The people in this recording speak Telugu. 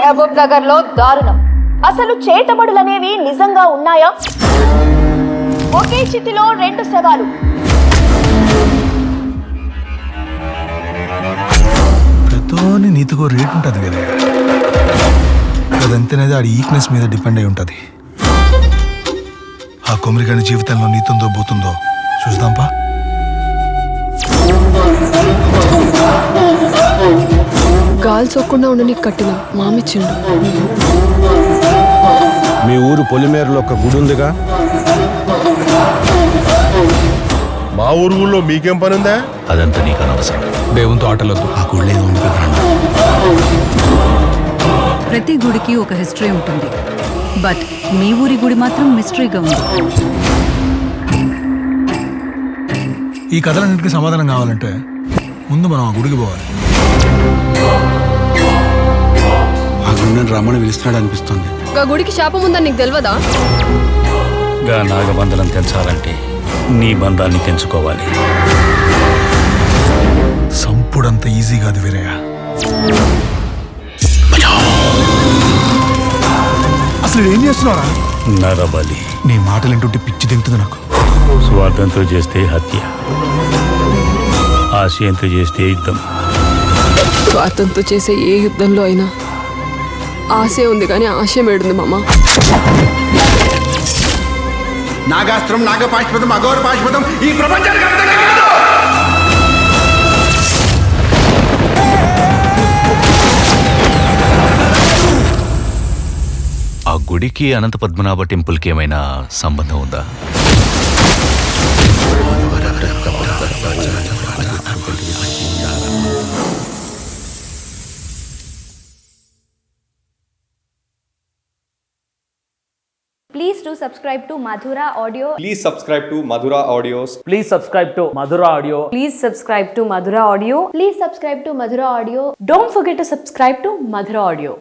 మహబూబ్ నగర్ లో దారుణం. అసలు చేతబడులనేవి నిజంగా ఉన్నాయా? ఒకే చితిలో 2 శవాలు. ప్రతోని నీతికో రేట్ ఉంటుంది కదా, అదంతేనేది ఆడి ఈక్నెస్ మీద డిపెండ్ అయి ఉంటుంది. ఆ కొమరిగాని జీవితంలో నీతుందో పోతుందో చూద్దాంపా. గాలి సోకుండా ఉండని కట్టిన మామిచ్చిండు. మీ ఊరు పొలిమేరలో ఒక గుడి ఉందిగా? మా ఊరులో మీకేం పని ఉందా? అదంతా నీకు అనవసరం. దేవునితో ఆటలొద్దు. ఆ గుళ్ళే ఉంది కదా. ప్రతి గుడికి ఒక హిస్టరీ ఉంటుంది, బట్ మీ ఊరి గుడి మాత్రం మిస్టరీగా ఉంది. ఈ కథలన్నింటికి సమాధానం కావాలంటే ముందు మనం ఆ గుడికి పోవాలి. ఆ గుడిని రమ్మని పిలుస్తున్నాడు అనిపిస్తుంది. గా గుడికి శాపం ఉందని నీకు తెలియదా? గా నాగబంధనం తెంచాలంటే నీ బంధాన్ని తెంచుకోవాలి. సంపుడంత ఈజీ కాదు వీరయ్య. అసలు ఏం చేస్తున్నారా? నరబలి. నీ మాటలు వింటుంటే పిచ్చి దిగుతుంది నాకు. స్వార్థంతో చేస్తే హత్య, ఆశయంతో చేస్తే యుద్ధం. స్వార్థంతో చేసే ఏ యుద్ధంలో అయినా ఆశే ఉంది కానీ ఆశయం ఏడుంది మామ. నాగాస్త్రం, నాగపాశుపతం, అఘోర పాశుపతం ఈ ప్రపంచానికి అర్థం కాదు. ఆ గుడికి అనంత పద్మనాభ టెంపుల్కి ఏమైనా సంబంధం ఉందా? Please do subscribe to Madhura Audio. Please subscribe to Madhura Audios. Please subscribe to Madhura Audio. Please subscribe to Madhura Audio. Please subscribe to Madhura Audio. Don't forget to subscribe to Madhura Audio.